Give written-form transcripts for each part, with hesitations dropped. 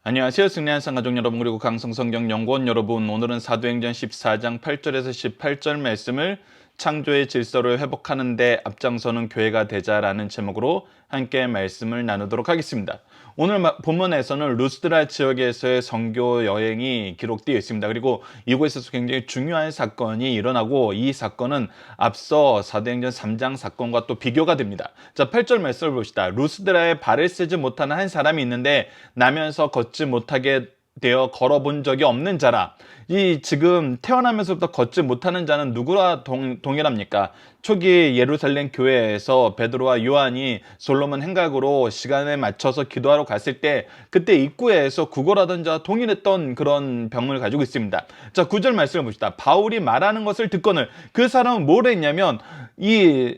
안녕하세요. 승리한 상가족 여러분, 그리고 강성성경연구원 여러분, 오늘은 사도행전 14장 8절에서 18절 말씀을 창조의 질서를 회복하는 데 앞장서는 교회가 되자라는 제목으로 함께 말씀을 나누도록 하겠습니다. 오늘 본문에서는 루스드라 지역에서의 선교 여행이 기록되어 있습니다. 그리고 이곳에서 굉장히 중요한 사건이 일어나고, 이 사건은 앞서 사도행전 3장 사건과 또 비교가 됩니다. 자, 8절 말씀을 봅시다. 루스드라에 발을 쓰지 못하는 한 사람이 있는데 나면서 걷지 못하게 되어 걸어본 적이 없는 자라. 이 지금 태어나면서부터 걷지 못하는 자는 누구라 동일합니까? 초기 예루살렘 교회에서 베드로와 요한이 솔로몬 행각으로 시간에 맞춰서 기도하러 갔을 때 그때 입구에서 구걸하던 자와 동일했던 그런 병을 가지고 있습니다. 자, 9절 말씀을 봅시다. 바울이 말하는 것을 듣거늘, 그 사람은 뭘 했냐면, 이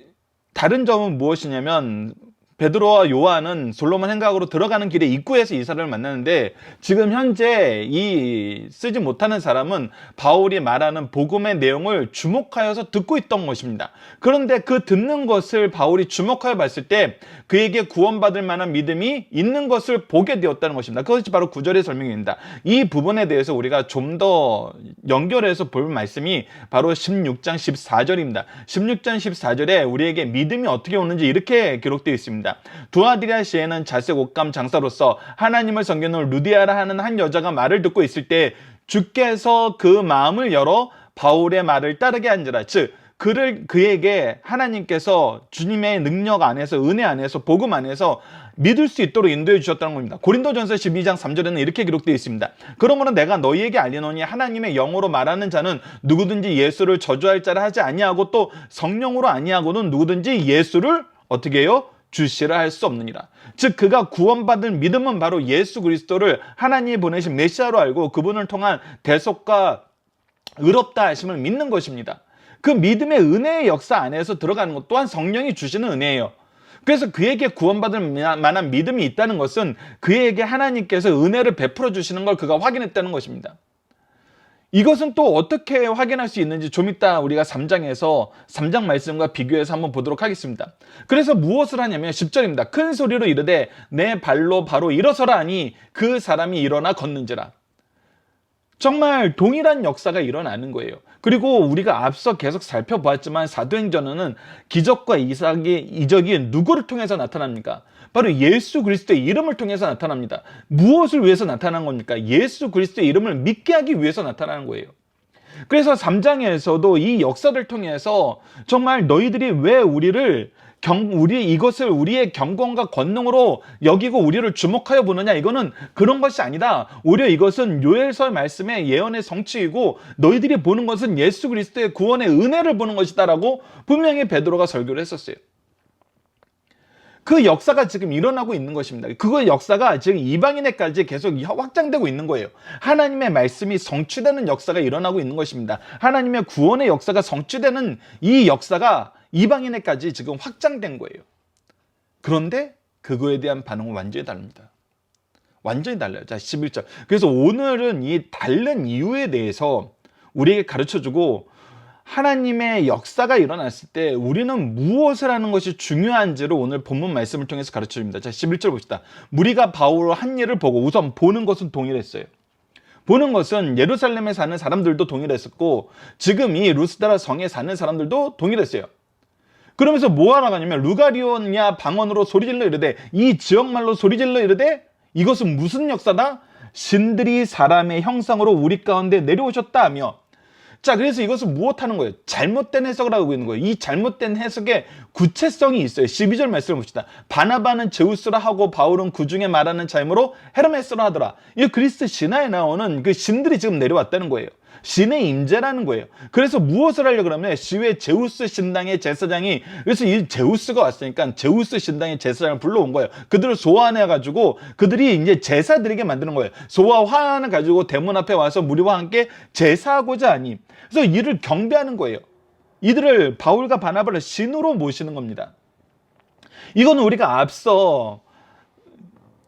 다른 점은 무엇이냐면, 베드로와 요한은 솔로몬 행각으로 들어가는 길에 입구에서 이 사람을 만나는데, 지금 현재 이 쓰지 못하는 사람은 바울이 말하는 복음의 내용을 주목하여서 듣고 있던 것입니다. 그런데 그 듣는 것을 바울이 주목하여 봤을 때 그에게 구원받을 만한 믿음이 있는 것을 보게 되었다는 것입니다. 그것이 바로 9절의 설명입니다. 이 부분에 대해서 우리가 좀 더 연결해서 볼 말씀이 바로 16장 14절입니다. 16장 14절에 우리에게 믿음이 어떻게 오는지 이렇게 기록되어 있습니다. 두아디라시에는 자색 옷감 장사로서 하나님을 섬기는 루디아라 하는 한 여자가 말을 듣고 있을 때 주께서 그 마음을 열어 바울의 말을 따르게 한지라. 즉 그에게 하나님께서 주님의 능력 안에서, 은혜 안에서, 복음 안에서 믿을 수 있도록 인도해 주셨다는 겁니다. 고린도전서 12장 3절에는 이렇게 기록되어 있습니다. 그러므로 내가 너희에게 알리노니 하나님의 영으로 말하는 자는 누구든지 예수를 저주할 자라 하지 아니하고, 또 성령으로 아니하고는 누구든지 예수를 어떻게 해요? 주시라 할 수 없느니라. 즉 그가 구원받은 믿음은 바로 예수 그리스도를 하나님이 보내신 메시아로 알고 그분을 통한 대속과 의롭다 하심을 믿는 것입니다. 그 믿음의 은혜의 역사 안에서 들어가는 것 또한 성령이 주시는 은혜예요. 그래서 그에게 구원받을 만한 믿음이 있다는 것은 그에게 하나님께서 은혜를 베풀어 주시는 걸 그가 확인했다는 것입니다. 이것은 또 어떻게 확인할 수 있는지 좀 이따 우리가 3장 말씀과 비교해서 한번 보도록 하겠습니다. 그래서 무엇을 하냐면 10절입니다. 큰 소리로 이르되 내 발로 바로 일어서라 하니 그 사람이 일어나 걷는지라. 정말 동일한 역사가 일어나는 거예요. 그리고 우리가 앞서 계속 살펴보았지만 사도행전에는 기적과 이적이 누구를 통해서 나타납니까? 바로 예수 그리스도의 이름을 통해서 나타납니다. 무엇을 위해서 나타난 겁니까? 예수 그리스도의 이름을 믿게 하기 위해서 나타나는 거예요. 그래서 3장에서도 이 역사를 통해서 정말 너희들이 왜 이것을 우리의 경건과 권능으로 여기고 우리를 주목하여 보느냐, 이거는 그런 것이 아니다. 오히려 이것은 요엘서 말씀의 예언의 성취이고 너희들이 보는 것은 예수 그리스도의 구원의 은혜를 보는 것이다라고 분명히 베드로가 설교를 했었어요. 그 역사가 지금 일어나고 있는 것입니다. 그 역사가 지금 이방인에까지 계속 확장되고 있는 거예요. 하나님의 말씀이 성취되는 역사가 일어나고 있는 것입니다. 하나님의 구원의 역사가 성취되는 이 역사가 이방인에까지 지금 확장된 거예요. 그런데 그거에 대한 반응은 완전히 다릅니다. 완전히 달라요. 자, 11절. 그래서 오늘은 이 다른 이유에 대해서 우리에게 가르쳐주고, 하나님의 역사가 일어났을 때 우리는 무엇을 하는 것이 중요한지를 오늘 본문 말씀을 통해서 가르쳐줍니다. 자, 11절 봅시다. 무리가 바울 한 일을 보고, 우선 보는 것은 동일했어요. 보는 것은 예루살렘에 사는 사람들도 동일했었고, 지금 이 루스드라 성에 사는 사람들도 동일했어요. 그러면서 뭐 하러 가냐면 루가리온야 방언으로 소리질러 이르되, 이 지역말로 소리질러 이르되, 이것은 무슨 역사다? 신들이 사람의 형상으로 우리 가운데 내려오셨다 하며. 자, 그래서 이것은 무엇하는 거예요? 잘못된 해석을 하고 있는 거예요. 이 잘못된 해석에 구체성이 있어요. 12절 말씀을 봅시다. 바나바는 제우스라 하고 바울은 그 중에 말하는 자이므로 헤르메스라 하더라. 이 그리스 신화에 나오는 그 신들이 지금 내려왔다는 거예요. 신의 임재라는 거예요. 그래서 무엇을 하려고 그러면 시외 제우스 신당의 제사장이, 그래서 이 제우스가 왔으니까 제우스 신당의 제사장을 불러온 거예요. 그들을 소환해가지고 그들이 이제 제사 드리게 만드는 거예요. 소와 화환을 가지고 대문 앞에 와서 무리와 함께 제사하고자 하니, 그래서 이를 경배하는 거예요. 이들을, 바울과 바나바를 신으로 모시는 겁니다. 이거는 우리가 앞서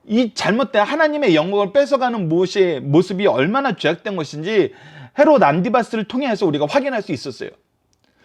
이 잘못된 하나님의 영광을 뺏어가는 모습이 얼마나 죄악된 것인지 헤롯 안디바스를 통해서 우리가 확인할 수 있었어요.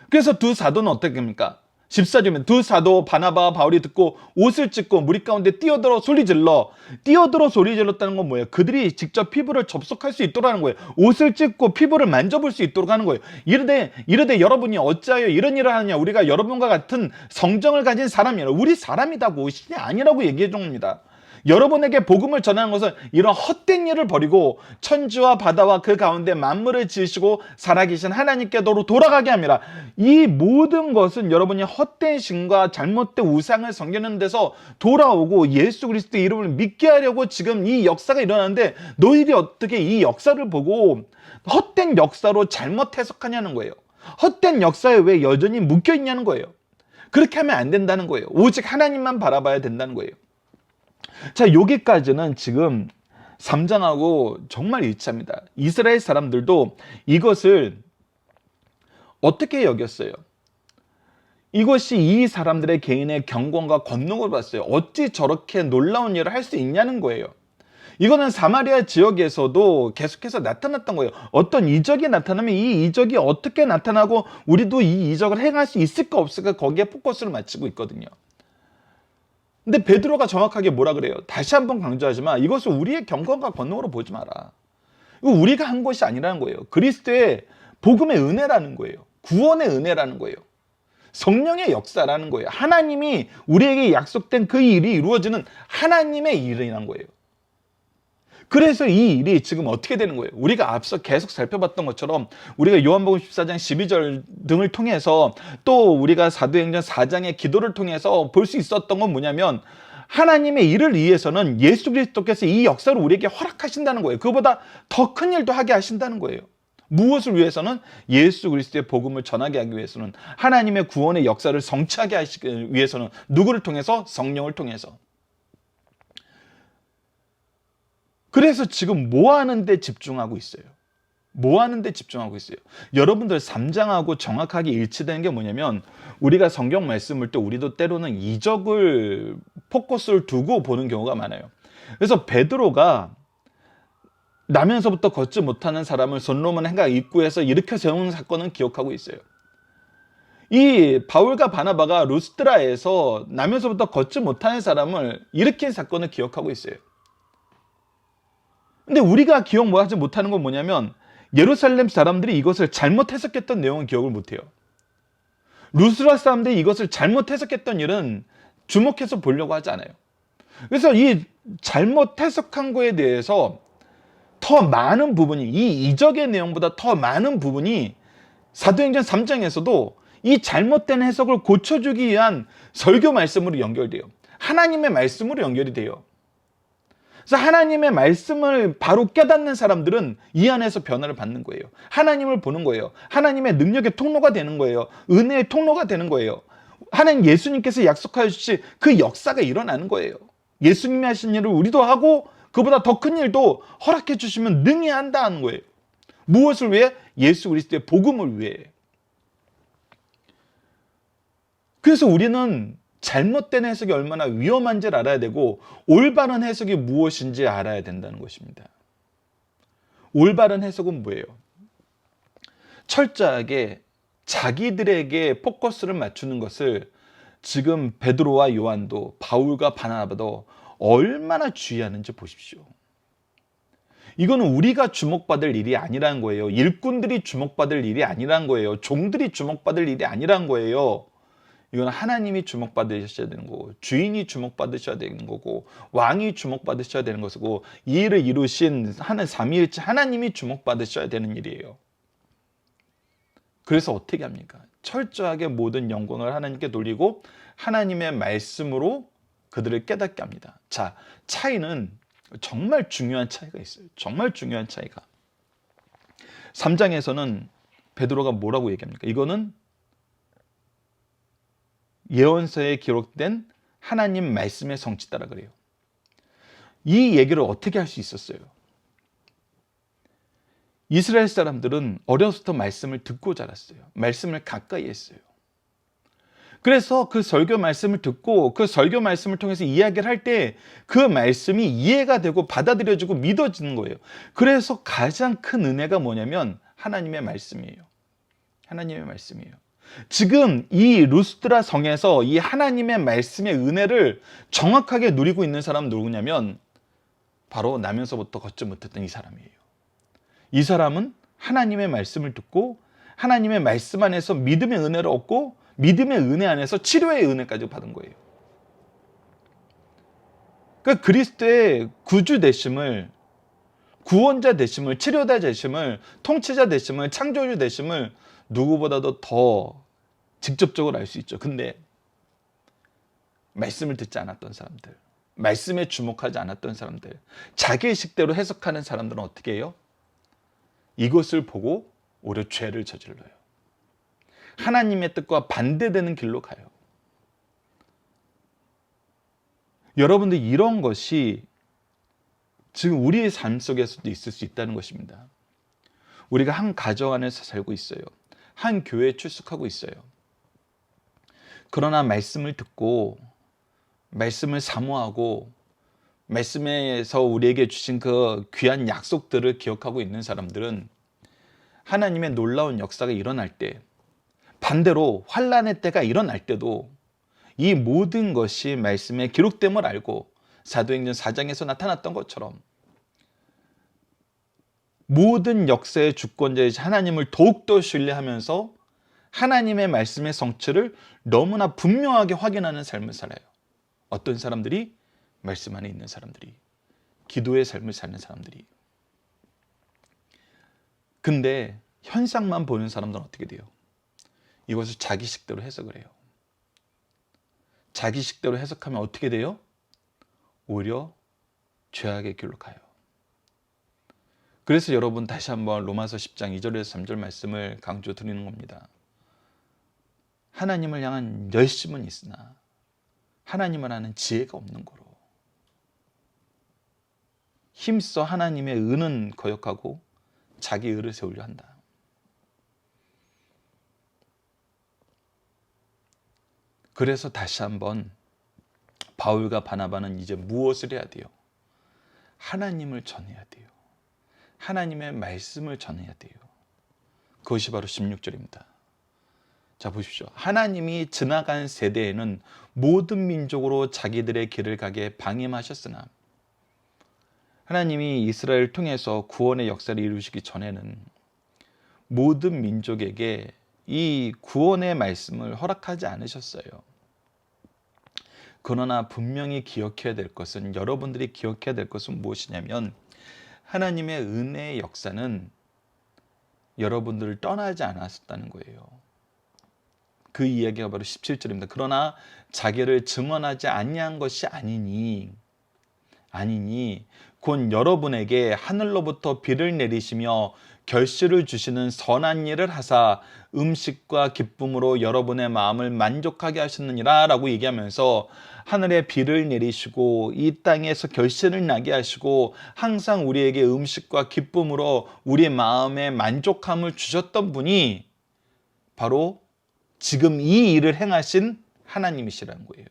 그래서 두 사도는 어떻게 합니까? 14절에 두 사도 바나바와 바울이 듣고 옷을 찢고 무리 가운데 뛰어들어 소리질러. 뛰어들어 소리질렀다는 건 뭐예요? 그들이 직접 피부를 접속할 수 있도록 하는 거예요. 옷을 찢고 피부를 만져볼 수 있도록 하는 거예요. 이르되 여러분이 어찌하여 이런 일을 하느냐. 우리가 여러분과 같은 성정을 가진 사람이라. 우리 사람이다고, 신이 아니라고 얘기해 준 겁니다. 여러분에게 복음을 전하는 것은 이런 헛된 일을 버리고 천지와 바다와 그 가운데 만물을 지으시고 살아계신 하나님께로 돌아가게 합니다. 이 모든 것은 여러분이 헛된 신과 잘못된 우상을 섬기는 데서 돌아오고 예수 그리스도의 이름을 믿게 하려고 지금 이 역사가 일어나는데, 너희들이 어떻게 이 역사를 보고 헛된 역사로 잘못 해석하냐는 거예요. 헛된 역사에 왜 여전히 묶여 있냐는 거예요. 그렇게 하면 안 된다는 거예요. 오직 하나님만 바라봐야 된다는 거예요. 자, 여기까지는 지금 3장하고 정말 일치합니다. 이스라엘 사람들도 이것을 어떻게 여겼어요? 이것이 이 사람들의 개인의 경건과 권능을 봤어요. 어찌 저렇게 놀라운 일을 할 수 있냐는 거예요. 이거는 사마리아 지역에서도 계속해서 나타났던 거예요. 어떤 이적이 나타나면 이 이적이 어떻게 나타나고 우리도 이 이적을 행할 수 있을까 없을까, 거기에 포커스를 맞추고 있거든요. 근데 베드로가 정확하게 뭐라 그래요? 다시 한번 강조하지만 이것을 우리의 경건과 권능으로 보지 마라. 이거 우리가 한 것이 아니라는 거예요. 그리스도의 복음의 은혜라는 거예요. 구원의 은혜라는 거예요. 성령의 역사라는 거예요. 하나님이 우리에게 약속된 그 일이 이루어지는 하나님의 일이라는 거예요. 그래서 이 일이 지금 어떻게 되는 거예요? 우리가 앞서 계속 살펴봤던 것처럼 우리가 요한복음 14장 12절 등을 통해서 또 우리가 사도행전 4장의 기도를 통해서 볼 수 있었던 건 뭐냐면, 하나님의 일을 위해서는 예수 그리스도께서 이 역사를 우리에게 허락하신다는 거예요. 그보다 더 큰 일도 하게 하신다는 거예요. 무엇을 위해서는? 예수 그리스도의 복음을 전하게 하기 위해서는, 하나님의 구원의 역사를 성취하게 하시기 위해서는 누구를 통해서? 성령을 통해서. 그래서 지금 뭐 하는데 집중하고 있어요? 뭐 하는데 집중하고 있어요? 여러분들 3장하고 정확하게 일치되는 게 뭐냐면, 우리가 성경 말씀을 때 우리도 때로는 이적을 포커스를 두고 보는 경우가 많아요. 그래서 베드로가 나면서부터 걷지 못하는 사람을 솔로몬 행각 입구에서 일으켜 세우는 사건은 기억하고 있어요. 이 바울과 바나바가 루스드라에서 나면서부터 걷지 못하는 사람을 일으킨 사건을 기억하고 있어요. 근데 우리가 기억하지 못하는 건 뭐냐면, 예루살렘 사람들이 이것을 잘못 해석했던 내용은 기억을 못해요. 루스드라 사람들이 이것을 잘못 해석했던 일은 주목해서 보려고 하지 않아요. 그래서 이 잘못 해석한 거에 대해서 더 많은 부분이, 이 이적의 내용보다 더 많은 부분이 사도행전 3장에서도 이 잘못된 해석을 고쳐주기 위한 설교 말씀으로 연결돼요. 하나님의 말씀으로 연결이 돼요. 그래서 하나님의 말씀을 바로 깨닫는 사람들은 이 안에서 변화를 받는 거예요. 하나님을 보는 거예요. 하나님의 능력의 통로가 되는 거예요. 은혜의 통로가 되는 거예요. 하나님 예수님께서 약속하여 주신 그 역사가 일어나는 거예요. 예수님이 하신 일을 우리도 하고 그보다 더 큰 일도 허락해 주시면 능히 한다는 거예요. 무엇을 위해? 예수 그리스도의 복음을 위해. 그래서 우리는 잘못된 해석이 얼마나 위험한지를 알아야 되고, 올바른 해석이 무엇인지 알아야 된다는 것입니다. 올바른 해석은 뭐예요? 철저하게 자기들에게 포커스를 맞추는 것을 지금 베드로와 요한도, 바울과 바나바도 얼마나 주의하는지 보십시오. 이거는 우리가 주목받을 일이 아니라는 거예요. 일꾼들이 주목받을 일이 아니라는 거예요. 종들이 주목받을 일이 아니라는 거예요. 이건 하나님이 주목받으셔야 되는 거고, 주인이 주목받으셔야 되는 거고, 왕이 주목받으셔야 되는 것이고, 이 일을 이루신 하는 삼위일체 하나님이 주목받으셔야 되는 일이에요. 그래서 어떻게 합니까? 철저하게 모든 영광을 하나님께 돌리고 하나님의 말씀으로 그들을 깨닫게 합니다. 자, 차이는 정말 중요한 차이가 있어요. 정말 중요한 차이가. 3장에서는 베드로가 뭐라고 얘기합니까? 이거는 예언서에 기록된 하나님 말씀의 성취다라 그래요. 이 얘기를 어떻게 할 수 있었어요? 이스라엘 사람들은 어려서부터 말씀을 듣고 자랐어요. 말씀을 가까이 했어요. 그래서 그 설교 말씀을 듣고 그 설교 말씀을 통해서 이야기를 할 때 그 말씀이 이해가 되고 받아들여지고 믿어지는 거예요. 그래서 가장 큰 은혜가 뭐냐면 하나님의 말씀이에요. 하나님의 말씀이에요. 지금 이 루스드라 성에서 이 하나님의 말씀의 은혜를 정확하게 누리고 있는 사람은 누구냐면 바로 나면서부터 걷지 못했던 이 사람이에요. 이 사람은 하나님의 말씀을 듣고 하나님의 말씀 안에서 믿음의 은혜를 얻고 믿음의 은혜 안에서 치료의 은혜까지 받은 거예요. 그러니까 그리스도의 구주 되심을, 구원자 되심을, 치료자 되심을, 통치자 되심을, 창조주 되심을 누구보다도 더 직접적으로 알 수 있죠. 근데 말씀을 듣지 않았던 사람들, 말씀에 주목하지 않았던 사람들, 자기의 식대로 해석하는 사람들은 어떻게 해요? 이것을 보고 오히려 죄를 저질러요. 하나님의 뜻과 반대되는 길로 가요. 여러분들, 이런 것이 지금 우리의 삶 속에서도 있을 수 있다는 것입니다. 우리가 한 가정 안에서 살고 있어요. 한 교회에 출석하고 있어요. 그러나 말씀을 듣고 말씀을 사모하고 말씀에서 우리에게 주신 그 귀한 약속들을 기억하고 있는 사람들은 하나님의 놀라운 역사가 일어날 때, 반대로 환난의 때가 일어날 때도 이 모든 것이 말씀에 기록됨을 알고 사도행전 4장에서 나타났던 것처럼 모든 역사의 주권자이신 하나님을 더욱더 신뢰하면서 하나님의 말씀의 성취를 너무나 분명하게 확인하는 삶을 살아요. 어떤 사람들이? 말씀 안에 있는 사람들이, 기도의 삶을 사는 사람들이. 근데 현상만 보는 사람들은 어떻게 돼요? 이것을 자기식대로 해석을 해요. 자기식대로 해석하면 어떻게 돼요? 오히려 죄악의 길로 가요. 그래서 여러분, 다시 한번 로마서 10장 2절에서 3절 말씀을 강조 드리는 겁니다. 하나님을 향한 열심은 있으나 하나님을 아는 지혜가 없는 거로 힘써 하나님의 의는 거역하고 자기 의를 세우려 한다. 그래서 다시 한번 바울과 바나바는 이제 무엇을 해야 돼요? 하나님을 전해야 돼요. 하나님의 말씀을 전해야 돼요. 그것이 바로 16절입니다. 자, 보십시오. 하나님이 지나간 세대에는 모든 민족으로 자기들의 길을 가게 방임하셨으나 하나님이 이스라엘을 통해서 구원의 역사를 이루시기 전에는 모든 민족에게 이 구원의 말씀을 허락하지 않으셨어요. 그러나 분명히 기억해야 될 것은, 여러분들이 기억해야 될 것은 무엇이냐면 하나님의 은혜의 역사는 여러분들을 떠나지 않았다는 거예요. 그 이야기가 바로 17절입니다. 그러나 자기를 증언하지 아니한 것이 아니니 곧 여러분에게 하늘로부터 비를 내리시며 결실을 주시는 선한 일을 하사 음식과 기쁨으로 여러분의 마음을 만족하게 하셨느니라 라고 얘기하면서 하늘에 비를 내리시고 이 땅에서 결실을 나게 하시고 항상 우리에게 음식과 기쁨으로 우리 마음에 만족함을 주셨던 분이 바로 지금 이 일을 행하신 하나님이시라는 거예요.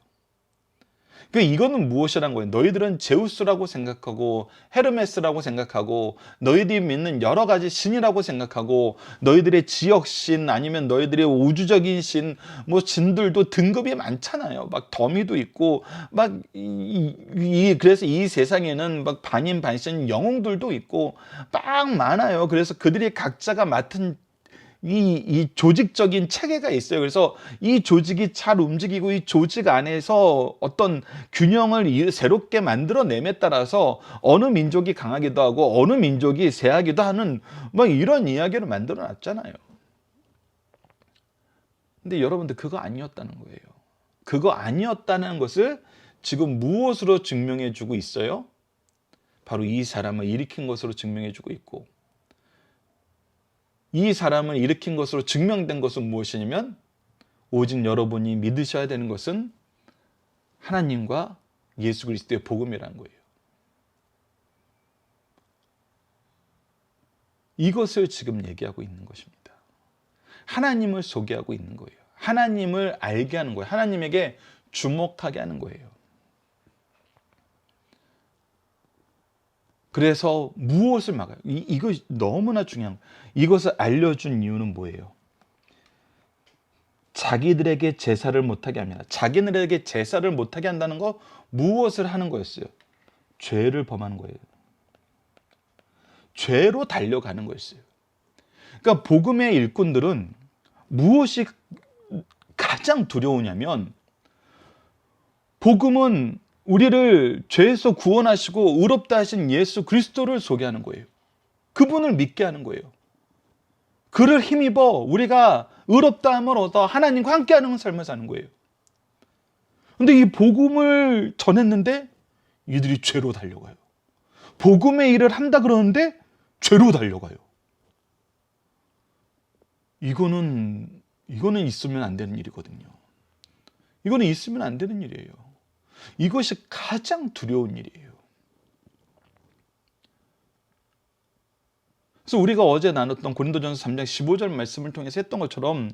그러니까 이거는 무엇이란 거예요? 너희들은 제우스라고 생각하고 헤르메스라고 생각하고 너희들이 믿는 여러 가지 신이라고 생각하고 너희들의 지역신 아니면 너희들의 우주적인 신, 뭐 신들도 등급이 많잖아요. 막 더미도 있고 막 그래서 이 세상에는 막 반인 반신 영웅들도 있고 막 많아요. 그래서 그들이 각자가 맡은 이 조직적인 체계가 있어요. 그래서 이 조직이 잘 움직이고 이 조직 안에서 어떤 균형을 새롭게 만들어냄에 따라서 어느 민족이 강하기도 하고 어느 민족이 쇠하기도 하는 막 이런 이야기를 만들어 놨잖아요. 근데 여러분들 그거 아니었다는 거예요. 그거 아니었다는 것을 지금 무엇으로 증명해 주고 있어요? 바로 이 사람을 일으킨 것으로 증명해 주고 있고, 이 사람을 일으킨 것으로 증명된 것은 무엇이냐면 오직 여러분이 믿으셔야 되는 것은 하나님과 예수 그리스도의 복음이라는 거예요. 이것을 지금 얘기하고 있는 것입니다. 하나님을 소개하고 있는 거예요. 하나님을 알게 하는 거예요. 하나님에게 주목하게 하는 거예요. 그래서 무엇을 막아요? 이거 너무나 중요한 거예요. 이것을 알려준 이유는 뭐예요? 자기들에게 제사를 못하게 합니다. 자기들에게 제사를 못하게 한다는 거 무엇을 하는 거였어요? 죄를 범하는 거예요. 죄로 달려가는 거였어요. 그러니까 복음의 일꾼들은 무엇이 가장 두려우냐면, 복음은 우리를 죄에서 구원하시고 의롭다 하신 예수 그리스도를 소개하는 거예요. 그분을 믿게 하는 거예요. 그를 힘입어 우리가 의롭다함을 얻어 하나님과 함께하는 삶을 사는 거예요. 근데 이 복음을 전했는데 이들이 죄로 달려가요. 복음의 일을 한다 그러는데 죄로 달려가요. 이거는 있으면 안 되는 일이거든요. 이거는 있으면 안 되는 일이에요. 이것이 가장 두려운 일이에요. 그래서 우리가 어제 나눴던 고린도전서 3장 15절 말씀을 통해서 했던 것처럼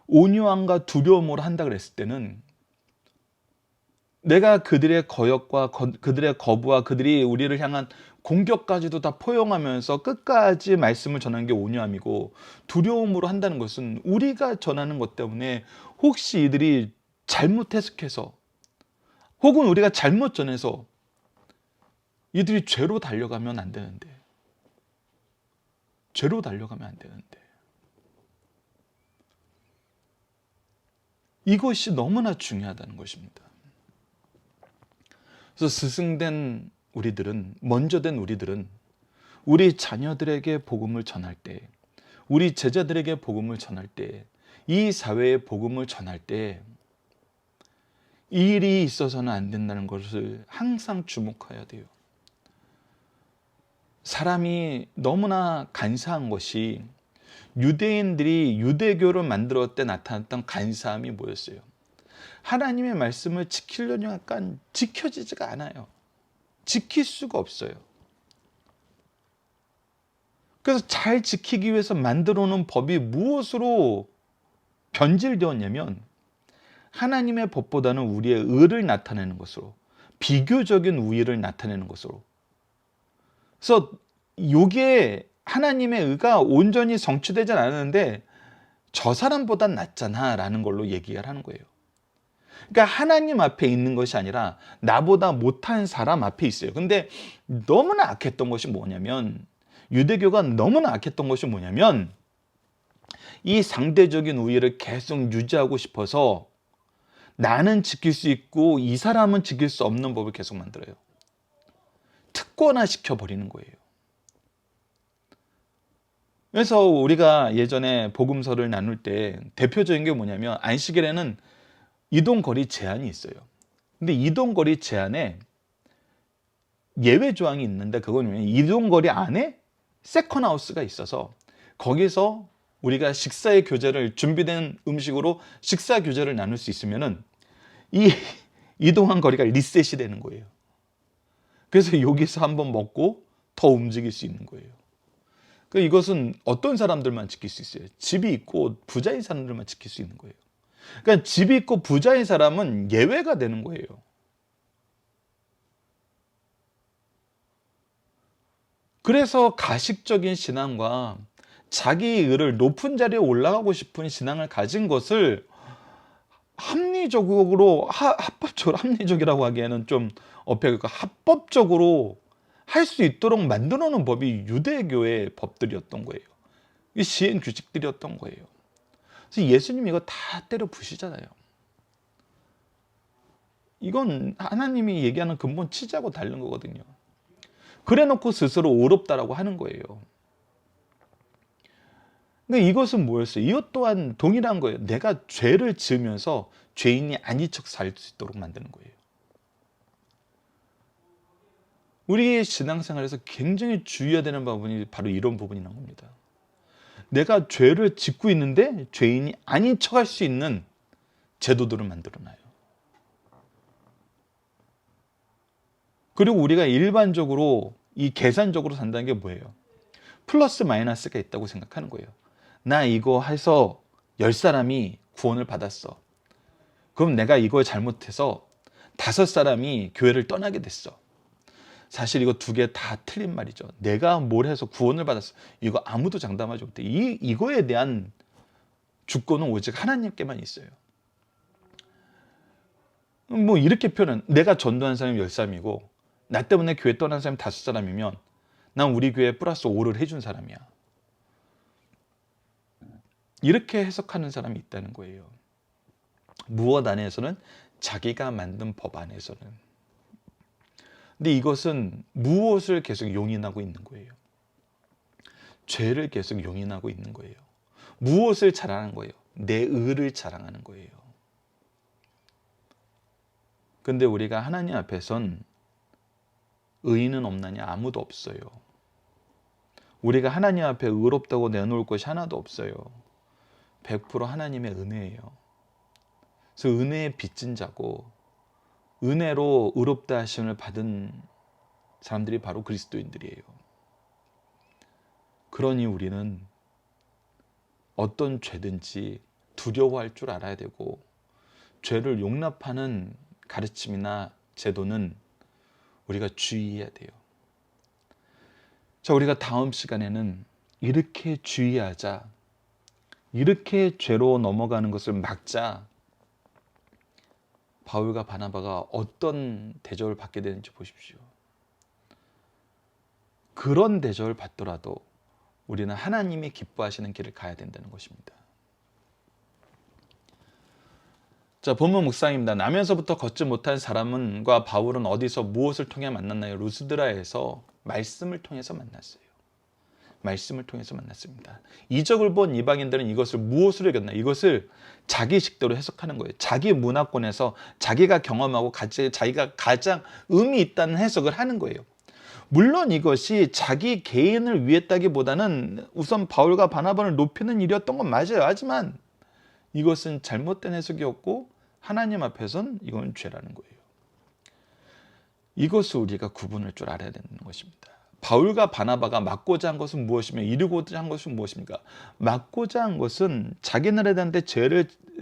온유함과 두려움으로 한다 그랬을 때는, 내가 그들의 거역과 그들의 거부와 그들이 우리를 향한 공격까지도 다 포용하면서 끝까지 말씀을 전하는 게 온유함이고, 두려움으로 한다는 것은 우리가 전하는 것 때문에 혹시 이들이 잘못 해석해서 혹은 우리가 잘못 전해서 이들이 죄로 달려가면 안 되는데, 죄로 달려가면 안 되는데, 이것이 너무나 중요하다는 것입니다. 그래서 스승된 우리들은, 먼저 된 우리들은 우리 자녀들에게 복음을 전할 때, 우리 제자들에게 복음을 전할 때, 이 사회에 복음을 전할 때 이 일이 있어서는 안 된다는 것을 항상 주목해야 돼요. 사람이 너무나 간사한 것이, 유대인들이 유대교를 만들었을 때 나타났던 간사함이 뭐였어요? 하나님의 말씀을 지키려니 약간 지켜지지가 않아요. 지킬 수가 없어요. 그래서 잘 지키기 위해서 만들어 놓은 법이 무엇으로 변질되었냐면, 하나님의 법보다는 우리의 의를 나타내는 것으로, 비교적인 우위를 나타내는 것으로. 그래서 이게 하나님의 의가 온전히 성취되지 않았는데 저 사람보단 낫잖아 라는 걸로 얘기를 하는 거예요. 그러니까 하나님 앞에 있는 것이 아니라 나보다 못한 사람 앞에 있어요. 근데 너무나 악했던 것이 뭐냐면, 유대교가 너무나 악했던 것이 뭐냐면, 이 상대적인 우위를 계속 유지하고 싶어서 나는 지킬 수 있고 이 사람은 지킬 수 없는 법을 계속 만들어요. 특권화 시켜버리는 거예요. 그래서 우리가 예전에 복음서를 나눌 때 대표적인 게 뭐냐면, 안식일에는 이동거리 제한이 있어요. 근데 이동거리 제한에 예외 조항이 있는데, 그건 이동거리 안에 세컨하우스가 있어서 거기서 우리가 식사의 교제를, 준비된 음식으로 식사 교제를 나눌 수 있으면은 이 이동한 거리가 리셋이 되는 거예요. 그래서 여기서 한번 먹고 더 움직일 수 있는 거예요. 그러니까 이것은 어떤 사람들만 지킬 수 있어요? 집이 있고 부자인 사람들만 지킬 수 있는 거예요. 그러니까 집이 있고 부자인 사람은 예외가 되는 거예요. 그래서 가식적인 신앙과 자기 의를, 높은 자리에 올라가고 싶은 신앙을 가진 것을 합법적으로, 합리적이라고 하기에는 좀 어폐가, 합법적으로 할 수 있도록 만들어 놓은 법이 유대교의 법들이었던 거예요. 이 시행 규칙들이었던 거예요. 그래서 예수님 이거 다 때려 부시잖아요. 이건 하나님이 얘기하는 근본 취지하고 다른 거거든요. 그래 놓고 스스로 의롭다라고 하는 거예요. 근데 이것은 뭐였어요? 이것 또한 동일한 거예요. 내가 죄를 지으면서 죄인이 아닌 척 살 수 있도록 만드는 거예요. 우리의 신앙생활에서 굉장히 주의해야 되는 부분이 바로 이런 부분이란 겁니다. 내가 죄를 짓고 있는데 죄인이 아닌 척 할 수 있는 제도들을 만들어놔요. 그리고 우리가 일반적으로 이 계산적으로 산다는 게 뭐예요? 플러스 마이너스가 있다고 생각하는 거예요. 나 이거 해서 10사람이 구원을 받았어. 그럼 내가 이걸 잘못해서 5사람이 교회를 떠나게 됐어. 사실 이거 두 개 다 틀린 말이죠. 내가 뭘 해서 구원을 받았어. 이거 아무도 장담하지 못해. 이거에 대한 주권은 오직 하나님께만 있어요. 뭐 이렇게 표현은 내가 전도한 사람이 10사람이고 나 때문에 교회 떠난 사람이 5사람이면 난 우리 교회에 플러스 5를 해준 사람이야. 이렇게 해석하는 사람이 있다는 거예요. 무엇 안에서는? 자기가 만든 법 안에서는. 근데 이것은 무엇을 계속 용인하고 있는 거예요? 죄를 계속 용인하고 있는 거예요. 무엇을 자랑하는 거예요? 내 의를 자랑하는 거예요. 근데 우리가 하나님 앞에선 의인은 없나냐? 아무도 없어요. 우리가 하나님 앞에 의롭다고 내놓을 것이 하나도 없어요. 100% 하나님의 은혜예요. 그래서 은혜에 빚진 자고 은혜로 의롭다 하심을 받은 사람들이 바로 그리스도인들이에요. 그러니 우리는 어떤 죄든지 두려워할 줄 알아야 되고 죄를 용납하는 가르침이나 제도는 우리가 주의해야 돼요. 자, 우리가 다음 시간에는 이렇게 주의하자, 이렇게 죄로 넘어가는 것을 막자, 바울과 바나바가 어떤 대접을 받게 되는지 보십시오. 그런 대접을 받더라도 우리는 하나님이 기뻐하시는 길을 가야 된다는 것입니다. 자, 본문 묵상입니다. 나면서부터 걷지 못한 사람과 바울은 어디서 무엇을 통해 만났나요? 루스드라에서 말씀을 통해서 만났어요. 말씀을 통해서 만났습니다. 이적을 본 이방인들은 이것을 무엇으로 여겼나? 이것을 자기식대로 해석하는 거예요. 자기 문화권에서 자기가 경험하고 자기가 가장 의미 있다는 해석을 하는 거예요. 물론 이것이 자기 개인을 위했다기보다는 우선 바울과 바나바를 높이는 일이었던 건 맞아요. 하지만 이것은 잘못된 해석이었고 하나님 앞에선 이건 죄라는 거예요. 이것을 우리가 구분할 줄 알아야 되는 것입니다. 바울과 바나바가 막고자 한 것은 무엇이며 이루고자 한 것은 무엇입니까? 막고자 한 것은 자기네들한테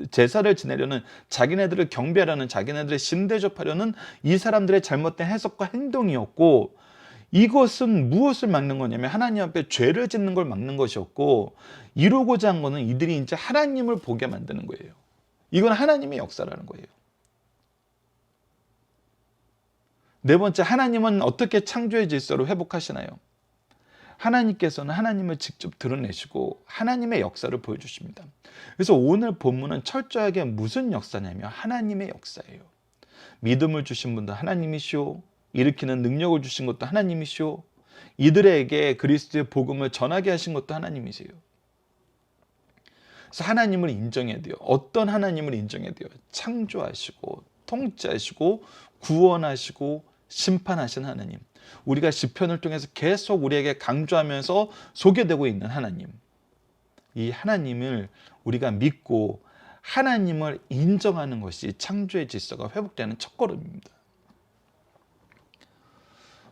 제사를 지내려는, 자기네들을 경배하려는, 자기네들의 신 대접하려는 이 사람들의 잘못된 해석과 행동이었고, 이것은 무엇을 막는 거냐면 하나님 앞에 죄를 짓는 걸 막는 것이었고, 이루고자 한 거는 이들이 이제 하나님을 보게 만드는 거예요. 이건 하나님의 역사라는 거예요. 네 번째, 하나님은 어떻게 창조의 질서를 회복하시나요? 하나님께서는 하나님을 직접 드러내시고 하나님의 역사를 보여주십니다. 그래서 오늘 본문은 철저하게 무슨 역사냐면 하나님의 역사예요. 믿음을 주신 분도 하나님이시오, 일으키는 능력을 주신 것도 하나님이시오, 이들에게 그리스도의 복음을 전하게 하신 것도 하나님이세요. 그래서 하나님을 인정해야 돼요. 어떤 하나님을 인정해야 돼요? 창조하시고 통치하시고 구원하시고 심판하신 하나님. 우리가 시편을 통해서 계속 우리에게 강조하면서 소개되고 있는 하나님. 이 하나님을 우리가 믿고 하나님을 인정하는 것이 창조의 질서가 회복되는 첫걸음입니다.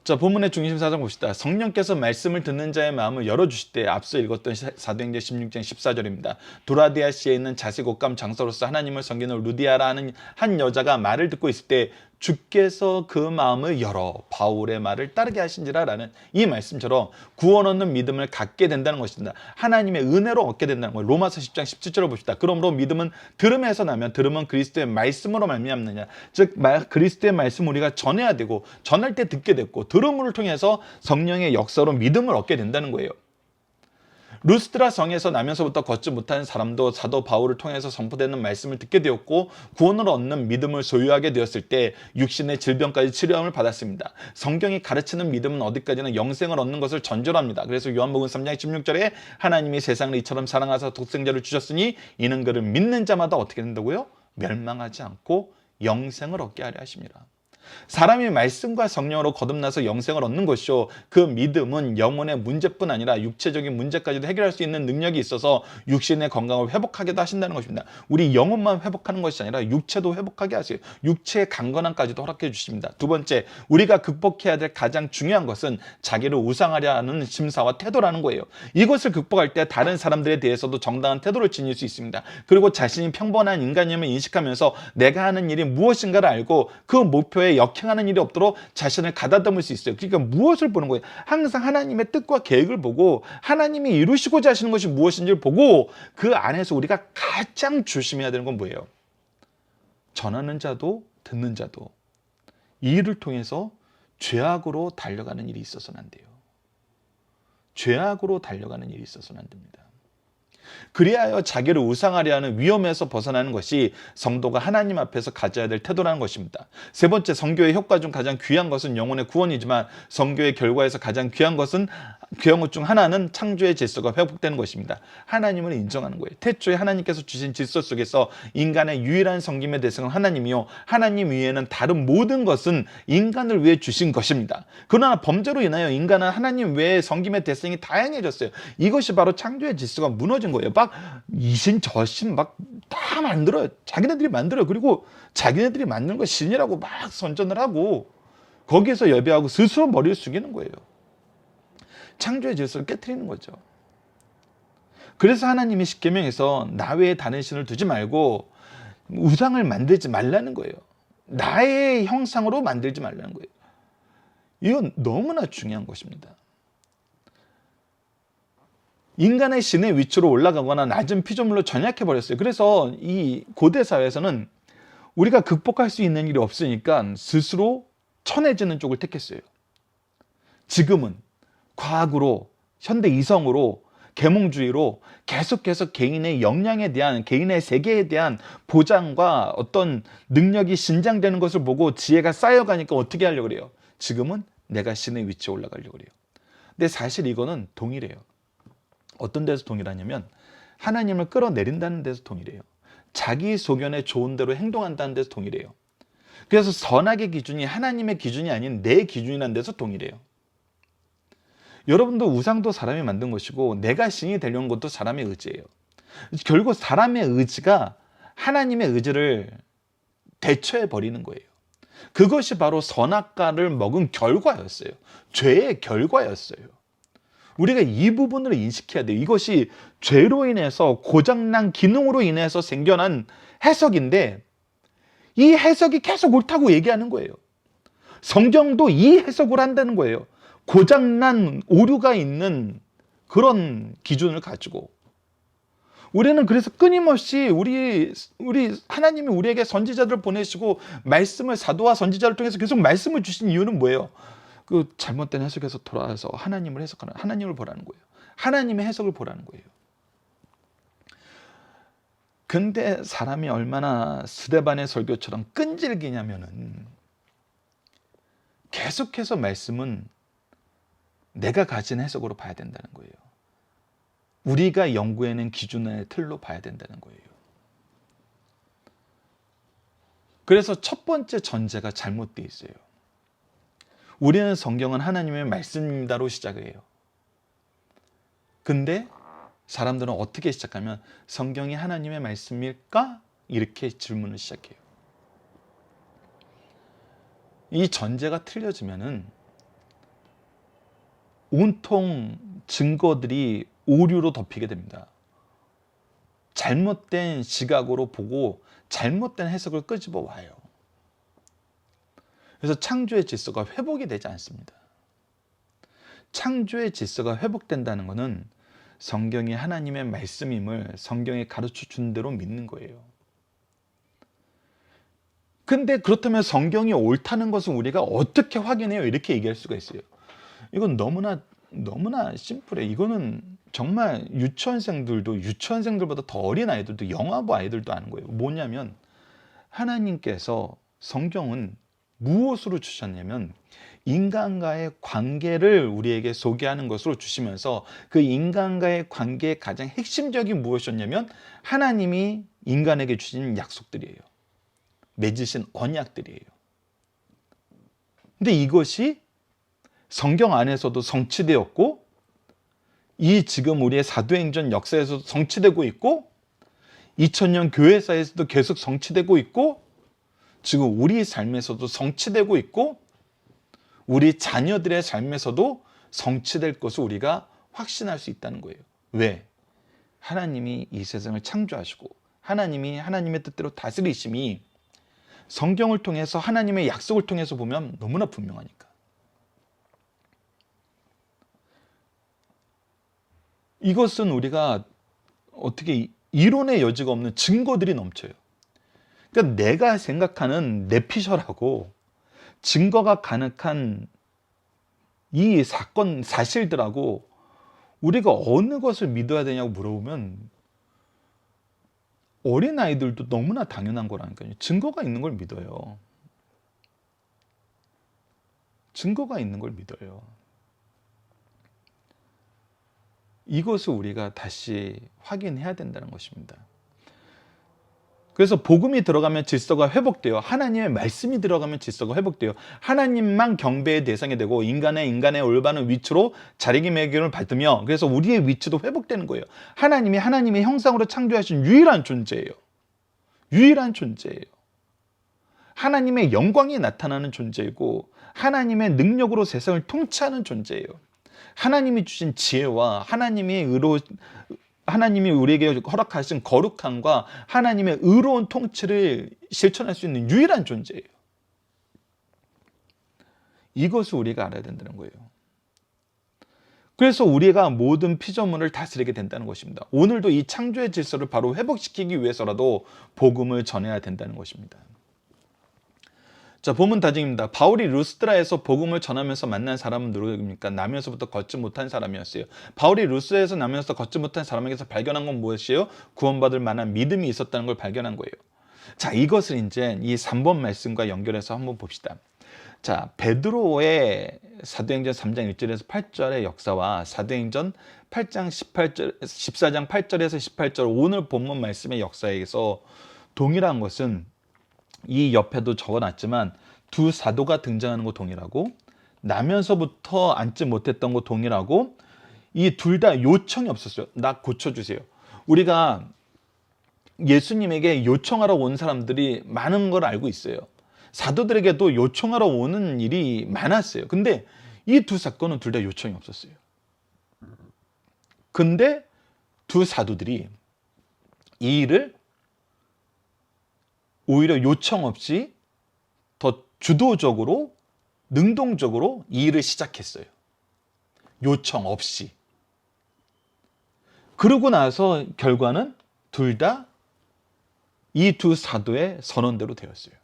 자, 본문의 중심 사정 봅시다. 성령께서 말씀을 듣는 자의 마음을 열어주실 때, 앞서 읽었던 사도행전 16장 14절입니다. 도라디아시에 있는 자식 옷감 장사로서 하나님을 섬기는 루디아라 하는 한 여자가 말을 듣고 있을 때 주께서 그 마음을 열어 바울의 말을 따르게 하신지라 라는 이 말씀처럼 구원 얻는 믿음을 갖게 된다는 것입니다. 하나님의 은혜로 얻게 된다는 거예요. 로마서 10장 17절을 봅시다. 그러므로 믿음은 들음에서 나면 들음은 그리스도의 말씀으로 말미암느냐. 즉 그리스도의 말씀 우리가 전해야 되고 전할 때 듣게 됐고 들음을 통해서 성령의 역사로 믿음을 얻게 된다는 거예요. 루스드라 성에서 나면서부터 걷지 못한 사람도 사도 바울을 통해서 선포되는 말씀을 듣게 되었고 구원을 얻는 믿음을 소유하게 되었을 때 육신의 질병까지 치료함을 받았습니다. 성경이 가르치는 믿음은 어디까지나 영생을 얻는 것을 전제로합니다. 그래서 요한복음 3장 16절에 하나님이 세상을 이처럼 사랑하사 독생자를 주셨으니 이는 그를 믿는 자마다 어떻게 된다고요? 멸망하지 않고 영생을 얻게 하려 하십니다. 사람이 말씀과 성령으로 거듭나서 영생을 얻는 것이요, 그 믿음은 영혼의 문제뿐 아니라 육체적인 문제까지도 해결할 수 있는 능력이 있어서 육신의 건강을 회복하게도 하신다는 것입니다. 우리 영혼만 회복하는 것이 아니라 육체도 회복하게 하세요. 육체의 강건함까지도 허락해 주십니다. 두 번째, 우리가 극복해야 될 가장 중요한 것은 자기를 우상하려 하는 심사와 태도라는 거예요. 이것을 극복할 때 다른 사람들에 대해서도 정당한 태도를 지닐 수 있습니다. 그리고 자신이 평범한 인간임을 인식하면서 내가 하는 일이 무엇인가를 알고 그 목표에 교회에 역행하는 일이 없도록 자신을 가다듬을 수 있어요. 그러니까 무엇을 보는 거예요? 항상 하나님의 뜻과 계획을 보고 하나님이 이루시고자 하시는 것이 무엇인지를 보고 그 안에서 우리가 가장 조심해야 되는 건 뭐예요? 전하는 자도 듣는 자도 이 일을 통해서 죄악으로 달려가는 일이 있어서는 안 돼요. 죄악으로 달려가는 일이 있어서는 안 됩니다. 그리하여 자기를 우상하려 하는 위험에서 벗어나는 것이 성도가 하나님 앞에서 가져야 될 태도라는 것입니다. 세 번째, 성교의 효과 중 가장 귀한 것은 영혼의 구원이지만 성교의 결과에서 가장 귀한 것 중 하나는 창조의 질서가 회복되는 것입니다. 하나님을 인정하는 거예요. 태초에 하나님께서 주신 질서 속에서 인간의 유일한 섬김의 대상은 하나님이요, 하나님 위에는 다른 모든 것은 인간을 위해 주신 것입니다. 그러나 범죄로 인하여 인간은 하나님 외에 섬김의 대상이 다양해졌어요. 이것이 바로 창조의 질서가 무너진 거예요. 막 이신 저신 막 다 만들어요. 자기네들이 만들어요. 그리고 자기네들이 만든 거 신이라고 막 선전을 하고 거기에서 예배하고 스스로 머리를 숙이는 거예요. 창조의 질서를 깨트리는 거죠. 그래서 하나님이 십계명에서 나 외에 다른 신을 두지 말고 우상을 만들지 말라는 거예요. 나의 형상으로 만들지 말라는 거예요. 이건 너무나 중요한 것입니다. 인간의 신의 위치로 올라가거나 낮은 피조물로 전락해버렸어요. 그래서 이 고대 사회에서는 우리가 극복할 수 있는 일이 없으니까 스스로 천해지는 쪽을 택했어요. 지금은 과학으로, 현대 이성으로, 계몽주의로 계속해서 개인의 역량에 대한, 개인의 세계에 대한 보장과 어떤 능력이 신장되는 것을 보고 지혜가 쌓여가니까 어떻게 하려고 그래요? 지금은 내가 신의 위치에 올라가려고 그래요. 근데 사실 이거는 동일해요. 어떤 데서 동일하냐면 하나님을 끌어내린다는 데서 동일해요. 자기 소견에 좋은 대로 행동한다는 데서 동일해요. 그래서 선악의 기준이 하나님의 기준이 아닌 내 기준이라는 데서 동일해요. 여러분도 우상도 사람이 만든 것이고 내가 신이 되려는 것도 사람의 의지예요. 결국 사람의 의지가 하나님의 의지를 대처해버리는 거예요. 그것이 바로 선악과를 먹은 결과였어요. 죄의 결과였어요. 우리가 이 부분을 인식해야 돼요. 이것이 죄로 인해서 고장난 기능으로 인해서 생겨난 해석인데 이 해석이 계속 옳다고 얘기하는 거예요. 성경도 이 해석을 한다는 거예요. 고장난 오류가 있는 그런 기준을 가지고 우리는 그래서 끊임없이 우리 하나님이 우리에게 선지자들을 보내시고 말씀을 사도와 선지자를 통해서 계속 말씀을 주신 이유는 뭐예요? 그 잘못된 해석에서 돌아와서 하나님을 해석하는, 하나님을 보라는 거예요. 하나님의 해석을 보라는 거예요. 근데 사람이 얼마나 스데반의 설교처럼 끈질기냐면은 계속해서 말씀은 내가 가진 해석으로 봐야 된다는 거예요. 우리가 연구해낸 기준의 틀로 봐야 된다는 거예요. 그래서 첫 번째 전제가 잘못되어 있어요. 우리는 성경은 하나님의 말씀입니다로 시작을 해요. 근데 사람들은 어떻게 시작하면 성경이 하나님의 말씀일까? 이렇게 질문을 시작해요. 이 전제가 틀려지면은 온통 증거들이 오류로 덮이게 됩니다. 잘못된 시각으로 보고 잘못된 해석을 끄집어 와요. 그래서 창조의 질서가 회복이 되지 않습니다. 창조의 질서가 회복된다는 것은 성경이 하나님의 말씀임을 성경이 가르쳐 준 대로 믿는 거예요. 근데 그렇다면 성경이 옳다는 것은 우리가 어떻게 확인해요? 이렇게 얘기할 수가 있어요. 이건 너무나 심플해. 이거는 정말 유치원생들보다 더 어린 아이들도, 영아부 아이들도 아는 거예요. 뭐냐면 하나님께서 성경은 무엇으로 주셨냐면 인간과의 관계를 우리에게 소개하는 것으로 주시면서 그 인간과의 관계의 가장 핵심적인 무엇이었냐면 하나님이 인간에게 주신 약속들이에요. 맺으신 언약들이에요. 근데 이것이 성경 안에서도 성취되었고 이 지금 우리의 사도행전 역사에서도 성취되고 있고 2000년 교회사에서도 계속 성취되고 있고 지금 우리 삶에서도 성취되고 있고 우리 자녀들의 삶에서도 성취될 것을 우리가 확신할 수 있다는 거예요. 왜? 하나님이 이 세상을 창조하시고 하나님이 하나님의 뜻대로 다스리심이 성경을 통해서 하나님의 약속을 통해서 보면 너무나 분명하니까. 이것은 우리가 어떻게 이론의 여지가 없는 증거들이 넘쳐요. 그러니까 내가 생각하는 내피셜하고 증거가 가능한 이 사건 사실들하고 우리가 어느 것을 믿어야 되냐고 물어보면 어린아이들도 너무나 당연한 거라니까요. 증거가 있는 걸 믿어요. 증거가 있는 걸 믿어요. 이것을 우리가 다시 확인해야 된다는 것입니다. 그래서 복음이 들어가면 질서가 회복돼요. 하나님의 말씀이 들어가면 질서가 회복돼요. 하나님만 경배의 대상이 되고 인간의 올바른 위치로 자리매김을 받으며, 그래서 우리의 위치도 회복되는 거예요. 하나님이 하나님의 형상으로 창조하신 유일한 존재예요. 유일한 존재예요. 하나님의 영광이 나타나는 존재이고 하나님의 능력으로 세상을 통치하는 존재예요. 하나님이 주신 지혜와 하나님이 우리에게 허락하신 거룩함과 하나님의 의로운 통치를 실천할 수 있는 유일한 존재예요. 이것을 우리가 알아야 된다는 거예요. 그래서 우리가 모든 피조물을 다스리게 된다는 것입니다. 오늘도 이 창조의 질서를 바로 회복시키기 위해서라도 복음을 전해야 된다는 것입니다. 자, 본문 다짐입니다. 바울이 루스드라에서 복음을 전하면서 만난 사람은 누구입니까? 나면서부터 걷지 못한 사람이었어요. 바울이 루스드라에서 나면서 걷지 못한 사람에게서 발견한 건 무엇이에요? 구원받을 만한 믿음이 있었다는 걸 발견한 거예요. 자, 이것을 이제 이 3번 말씀과 연결해서 한번 봅시다. 자, 베드로의 사도행전 3장 1절에서 8절의 역사와 사도행전 8장 14장 8절에서 18절 오늘 본문 말씀의 역사에서 동일한 것은, 이 옆에도 적어놨지만 두 사도가 등장하는 거 동일하고, 나면서부터 앉지 못했던 거 동일하고, 이 둘 다 요청이 없었어요. 나 고쳐주세요. 우리가 예수님에게 요청하러 온 사람들이 많은 걸 알고 있어요. 사도들에게도 요청하러 오는 일이 많았어요. 근데 이 두 사건은 둘 다 요청이 없었어요. 근데 두 사도들이 이 일을 오히려 요청 없이 더 주도적으로, 능동적으로 이 일을 시작했어요. 요청 없이. 그러고 나서 결과는 둘 다 이 두 사도의 선언대로 되었어요.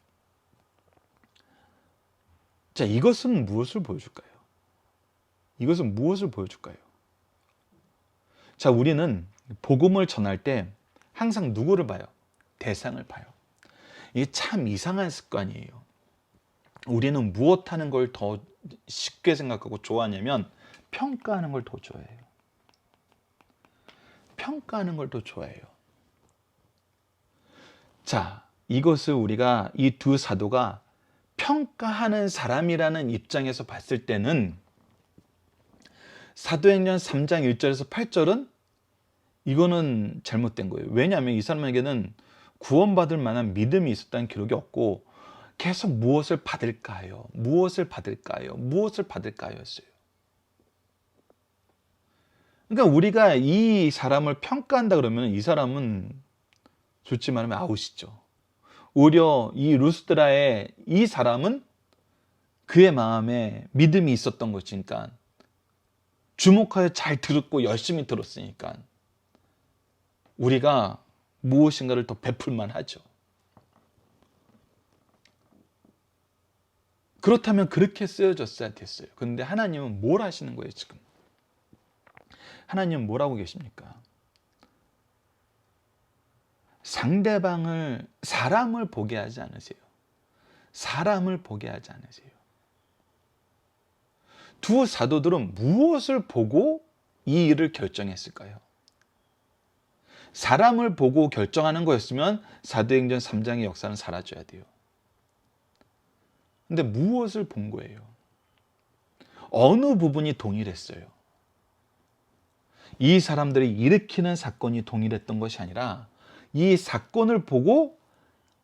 자, 이것은 무엇을 보여줄까요? 이것은 무엇을 보여줄까요? 자, 우리는 복음을 전할 때 항상 누구를 봐요? 대상을 봐요. 이게 참 이상한 습관이에요. 우리는 무엇하는 걸 더 쉽게 생각하고 좋아하냐면 평가하는 걸 더 좋아해요. 평가하는 걸 더 좋아해요. 자, 이것을 우리가 이 두 사도가 평가하는 사람이라는 입장에서 봤을 때는 사도행전 3장 1절에서 8절은 이거는 잘못된 거예요. 왜냐하면 이 사람에게는 구원받을 만한 믿음이 있었다는 기록이 없고 계속 무엇을 받을까요? 무엇을 받을까요? 무엇을 받을까요? 였어요. 그러니까 우리가 이 사람을 평가한다 그러면 이 사람은 좋지 말하면 아웃이죠. 오히려 이 루스드라의 이 사람은 그의 마음에 믿음이 있었던 것이니까, 주목하여 잘 들었고 열심히 들었으니까 우리가 무엇인가를 더 베풀만 하죠. 그렇다면 그렇게 쓰여졌어야 됐어요. 그런데 하나님은 뭘 하시는 거예요, 지금? 하나님은 뭘 하고 계십니까? 상대방을, 사람을 보게 하지 않으세요. 사람을 보게 하지 않으세요. 두 사도들은 무엇을 보고 이 일을 결정했을까요? 사람을 보고 결정하는 거였으면 사도행전 3장의 역사는 사라져야 돼요. 근데 무엇을 본 거예요? 어느 부분이 동일했어요? 이 사람들이 일으키는 사건이 동일했던 것이 아니라 이 사건을 보고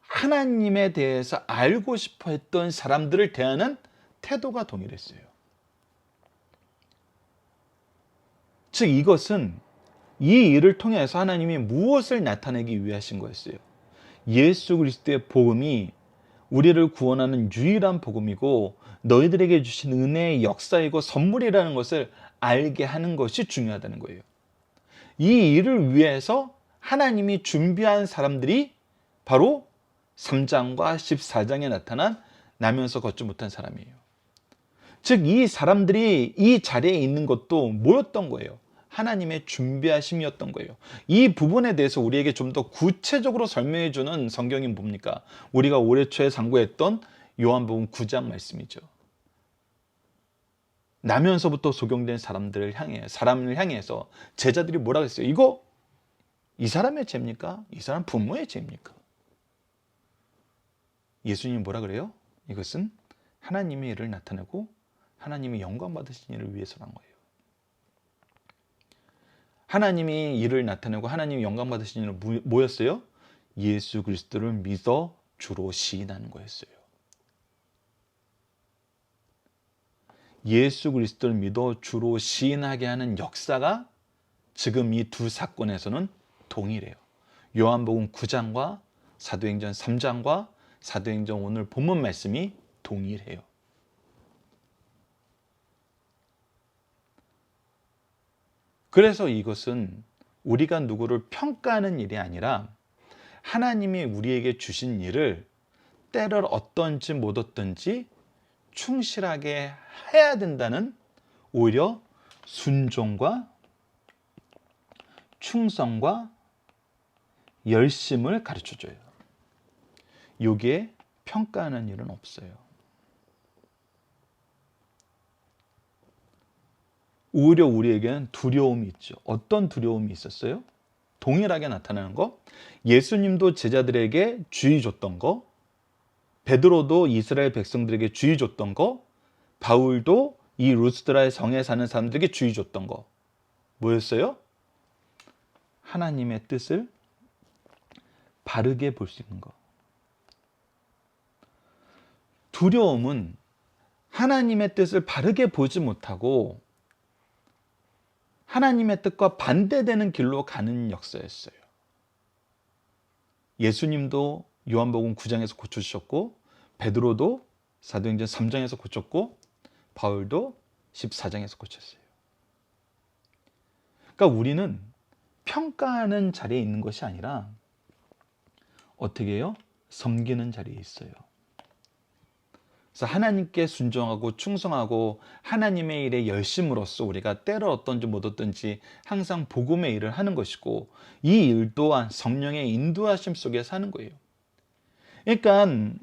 하나님에 대해서 알고 싶어 했던 사람들을 대하는 태도가 동일했어요. 즉 이것은 이 일을 통해서 하나님이 무엇을 나타내기 위하신 거였어요? 예수 그리스도의 복음이 우리를 구원하는 유일한 복음이고 너희들에게 주신 은혜의 역사이고 선물이라는 것을 알게 하는 것이 중요하다는 거예요. 이 일을 위해서 하나님이 준비한 사람들이 바로 3장과 14장에 나타난 나면서 걷지 못한 사람이에요. 즉 이 사람들이 이 자리에 있는 것도 뭐였던 거예요? 하나님의 준비하심이었던 거예요. 이 부분에 대해서 우리에게 좀 더 구체적으로 설명해 주는 성경이 뭡니까? 우리가 올해 초에 상고했던 요한복음 9장 말씀이죠. 나면서부터 소경된 사람을 향해서 제자들이 뭐라 그랬어요? 이거 이 사람의 죄입니까? 이 사람 부모의 죄입니까? 예수님이 뭐라 그래요? 이것은 하나님의 일을 나타내고 하나님이 영광 받으신 일을 위해서란 거예요. 하나님이 일을 나타내고 하나님이 영광 받으신 일은 뭐였어요? 예수 그리스도를 믿어 주로 시인하는 거였어요. 예수 그리스도를 믿어 주로 시인하게 하는 역사가 지금 이 두 사건에서는 동일해요. 요한복음 9장과 사도행전 3장과 사도행전 오늘 본문 말씀이 동일해요. 그래서 이것은 우리가 누구를 평가하는 일이 아니라 하나님이 우리에게 주신 일을 때를 얻든지 못 얻든지 충실하게 해야 된다는 오히려 순종과 충성과 열심을 가르쳐줘요. 여기에 평가하는 일은 없어요. 오히려 우리에게는 두려움이 있죠. 어떤 두려움이 있었어요? 동일하게 나타나는 거. 예수님도 제자들에게 주의 줬던 거, 베드로도 이스라엘 백성들에게 주의 줬던 거, 바울도 이 루스드라의 성에 사는 사람들에게 주의 줬던 거. 뭐였어요? 하나님의 뜻을 바르게 볼 수 있는 거. 두려움은 하나님의 뜻을 바르게 보지 못하고 하나님의 뜻과 반대되는 길로 가는 역사였어요. 예수님도 요한복음 9장에서 고쳐주셨고, 베드로도 사도행전 3장에서 고쳤고, 바울도 14장에서 고쳤어요. 그러니까 우리는 평가하는 자리에 있는 것이 아니라 어떻게 해요? 섬기는 자리에 있어요. 그래서 하나님께 순종하고 충성하고 하나님의 일에 열심으로써 우리가 때를 얻든지 못 얻든지 항상 복음의 일을 하는 것이고, 이 일 또한 성령의 인도하심 속에서 하는 거예요. 그러니까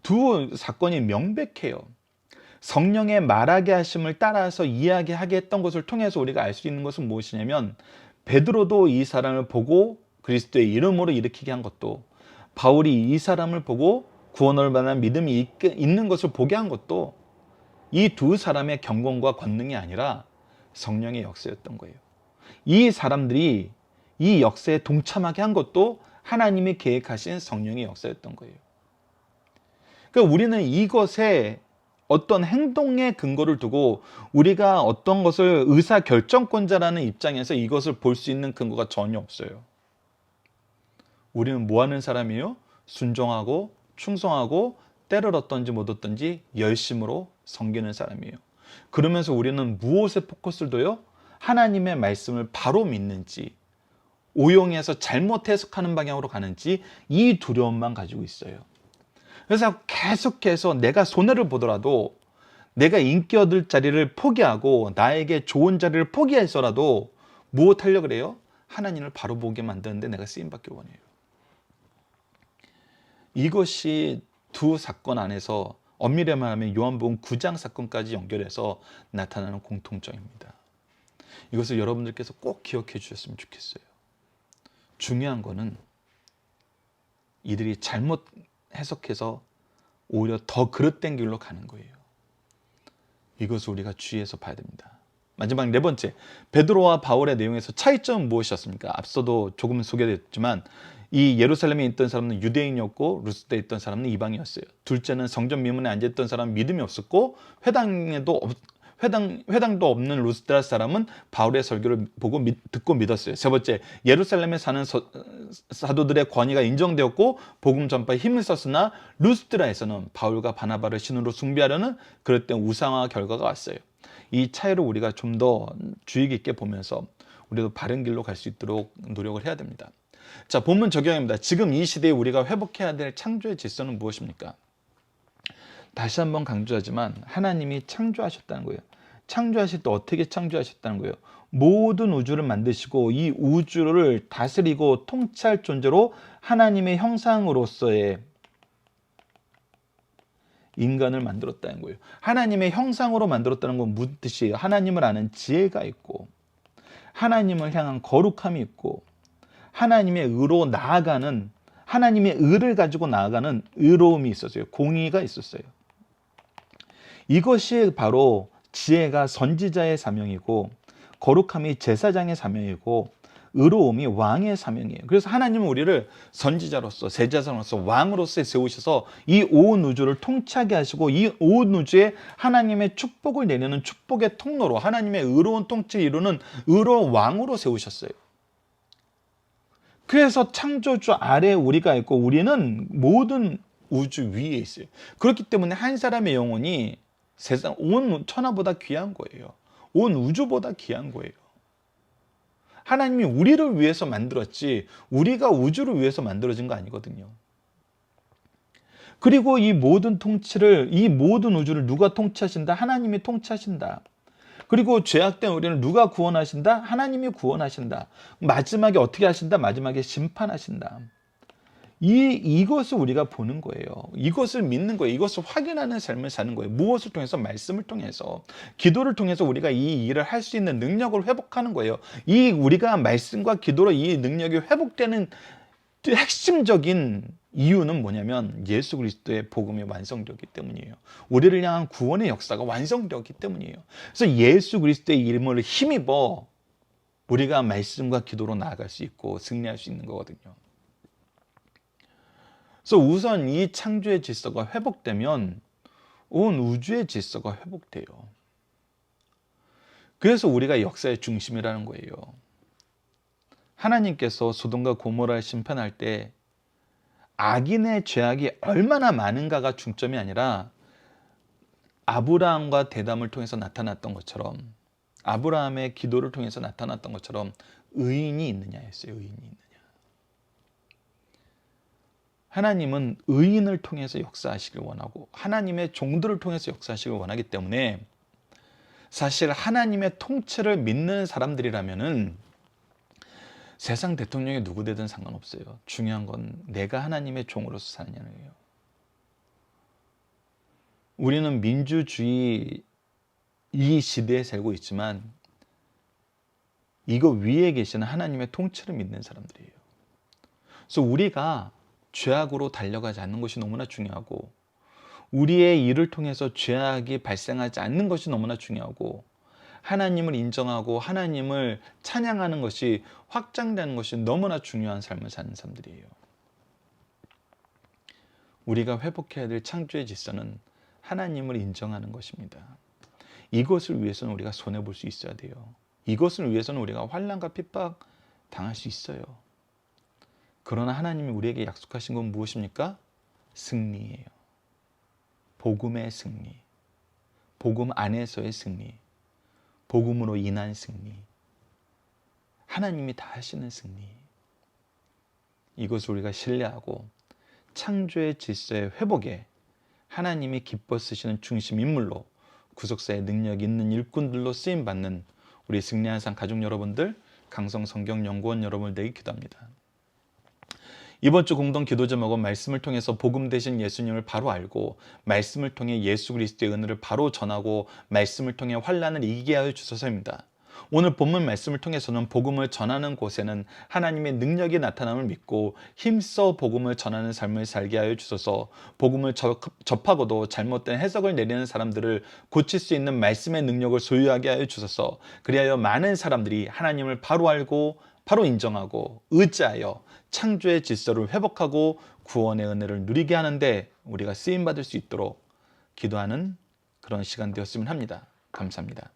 두 사건이 명백해요. 성령의 말하게 하심을 따라서 이야기하게 했던 것을 통해서 우리가 알 수 있는 것은 무엇이냐면, 베드로도 이 사람을 보고 그리스도의 이름으로 일으키게 한 것도, 바울이 이 사람을 보고 구원을 받는 믿음이 있는 것을 보게 한 것도 이 두 사람의 경건과 권능이 아니라 성령의 역사였던 거예요. 이 사람들이 이 역사에 동참하게 한 것도 하나님이 계획하신 성령의 역사였던 거예요. 그러니까 우리는 이것에 어떤 행동의 근거를 두고 우리가 어떤 것을 의사결정권자라는 입장에서 이것을 볼 수 있는 근거가 전혀 없어요. 우리는 뭐 하는 사람이에요? 순종하고 충성하고 때를 얻든지 못 얻든지 열심으로 섬기는 사람이에요. 그러면서 우리는 무엇에 포커스를 둬요? 하나님의 말씀을 바로 믿는지, 오용해서 잘못 해석하는 방향으로 가는지, 이 두려움만 가지고 있어요. 그래서 계속해서 내가 손해를 보더라도, 내가 인기 얻을 자리를 포기하고 나에게 좋은 자리를 포기해서라도 무엇 하려고 그래요? 하나님을 바로 보게 만드는데 내가 쓰임받기를 원해요. 이것이 두 사건 안에서 엄밀히 말하면 요한복음 9장 사건까지 연결해서 나타나는 공통점입니다. 이것을 여러분들께서 꼭 기억해 주셨으면 좋겠어요. 중요한 거는 이들이 잘못 해석해서 오히려 더 그릇된 길로 가는 거예요. 이것을 우리가 주의해서 봐야 됩니다. 마지막 네 번째, 베드로와 바울의 내용에서 차이점은 무엇이었습니까? 앞서도 조금 소개됐지만 이 예루살렘에 있던 사람은 유대인이었고 루스드에 있던 사람은 이방이었어요. 둘째는 성전 미문에 앉아있던 사람은 믿음이 없었고 회당도 없는 루스드라 사람은 바울의 설교를 보고 듣고 믿었어요. 세 번째, 예루살렘에 사는 사도들의 권위가 인정되었고 복음 전파에 힘을 썼으나 루스드라에서는 바울과 바나바를 신으로 숭배하려는 그릇된 우상화 결과가 왔어요. 이 차이를 우리가 좀 더 주의 깊게 보면서 우리도 바른 길로 갈 수 있도록 노력을 해야 됩니다. 자, 본문 적용입니다. 지금 이 시대에 우리가 회복해야 될 창조의 질서는 무엇입니까? 다시 한번 강조하지만 하나님이 창조하셨다는 거예요. 창조하실 때 어떻게 창조하셨다는 거예요? 모든 우주를 만드시고 이 우주를 다스리고 통치할 존재로 하나님의 형상으로서의 인간을 만들었다는 거예요. 하나님의 형상으로 만들었다는 건 무슨 뜻이에요? 하나님을 아는 지혜가 있고 하나님을 향한 거룩함이 있고 하나님의 의로 나아가는, 하나님의 의를 가지고 나아가는 의로움이 있었어요. 공의가 있었어요. 이것이 바로 지혜가 선지자의 사명이고 거룩함이 제사장의 사명이고 의로움이 왕의 사명이에요. 그래서 하나님은 우리를 선지자로서, 제사장으로서, 왕으로서 세우셔서 이 온 우주를 통치하게 하시고 이 온 우주에 하나님의 축복을 내리는 축복의 통로로, 하나님의 의로운 통치를 이루는 의로운 왕으로 세우셨어요. 그래서 창조주 아래에 우리가 있고 우리는 모든 우주 위에 있어요. 그렇기 때문에 한 사람의 영혼이 세상 온 천하보다 귀한 거예요. 온 우주보다 귀한 거예요. 하나님이 우리를 위해서 만들었지 우리가 우주를 위해서 만들어진 거 아니거든요. 그리고 이 모든 통치를, 이 모든 우주를 누가 통치하신다? 하나님이 통치하신다. 그리고 죄악된 우리를 누가 구원하신다? 하나님이 구원하신다. 마지막에 어떻게 하신다? 마지막에 심판하신다. 이것을 우리가 보는 거예요. 이것을 믿는 거예요. 이것을 확인하는 삶을 사는 거예요. 무엇을 통해서? 말씀을 통해서, 기도를 통해서 우리가 이 일을 할 수 있는 능력을 회복하는 거예요. 우리가 말씀과 기도로 이 능력이 회복되는 핵심적인 이유는 뭐냐면 예수 그리스도의 복음이 완성되었기 때문이에요. 우리를 향한 구원의 역사가 완성되었기 때문이에요. 그래서 예수 그리스도의 이름을 힘입어 우리가 말씀과 기도로 나아갈 수 있고 승리할 수 있는 거거든요. 그래서 우선 이 창조의 질서가 회복되면 온 우주의 질서가 회복돼요. 그래서 우리가 역사의 중심이라는 거예요. 하나님께서 소돔과 고모라를 심판할 때 악인의 죄악이 얼마나 많은가가 중점이 아니라 아브라함과 대담을 통해서 나타났던 것처럼, 아브라함의 기도를 통해서 나타났던 것처럼 의인이 있느냐였어요. 의인이 있느냐. 하나님은 의인을 통해서 역사하시길 원하고 하나님의 종들을 통해서 역사하시길 원하기 때문에 사실 하나님의 통치를 믿는 사람들이라면은 세상 대통령이 누구 되든 상관없어요. 중요한 건 내가 하나님의 종으로서 사느냐는 거예요. 우리는 민주주의 이 시대에 살고 있지만 이거 위에 계시는 하나님의 통치를 믿는 사람들이에요. 그래서 우리가 죄악으로 달려가지 않는 것이 너무나 중요하고 우리의 일을 통해서 죄악이 발생하지 않는 것이 너무나 중요하고 하나님을 인정하고 하나님을 찬양하는 것이 확장되는 것이 너무나 중요한 삶을 사는 사람들이에요. 우리가 회복해야 될 창조의 질서는 하나님을 인정하는 것입니다. 이것을 위해서는 우리가 손해볼 수 있어야 돼요. 이것을 위해서는 우리가 환난과 핍박 당할 수 있어요. 그러나 하나님이 우리에게 약속하신 건 무엇입니까? 승리예요. 복음의 승리, 복음 안에서의 승리, 복음으로 인한 승리, 하나님이 다 하시는 승리. 이것을 우리가 신뢰하고 창조의 질서의 회복에 하나님이 기뻐 쓰시는 중심 인물로 구속사의 능력 있는 일꾼들로 쓰임받는 우리 승리한산 가족 여러분들, 강성성경연구원 여러분을 되게 기도합니다. 이번 주 공동 기도 제목은 말씀을 통해서 복음 되신 예수님을 바로 알고 말씀을 통해 예수 그리스도의 은혜를 바로 전하고 말씀을 통해 환난을 이기게 하여 주소서입니다. 오늘 본문 말씀을 통해서는 복음을 전하는 곳에는 하나님의 능력이 나타남을 믿고 힘써 복음을 전하는 삶을 살게 하여 주소서. 복음을 접하고도 잘못된 해석을 내리는 사람들을 고칠 수 있는 말씀의 능력을 소유하게 하여 주소서. 그리하여 많은 사람들이 하나님을 바로 알고 바로 인정하고 의지하여 창조의 질서를 회복하고 구원의 은혜를 누리게 하는데 우리가 쓰임받을 수 있도록 기도하는 그런 시간 되었으면 합니다. 감사합니다.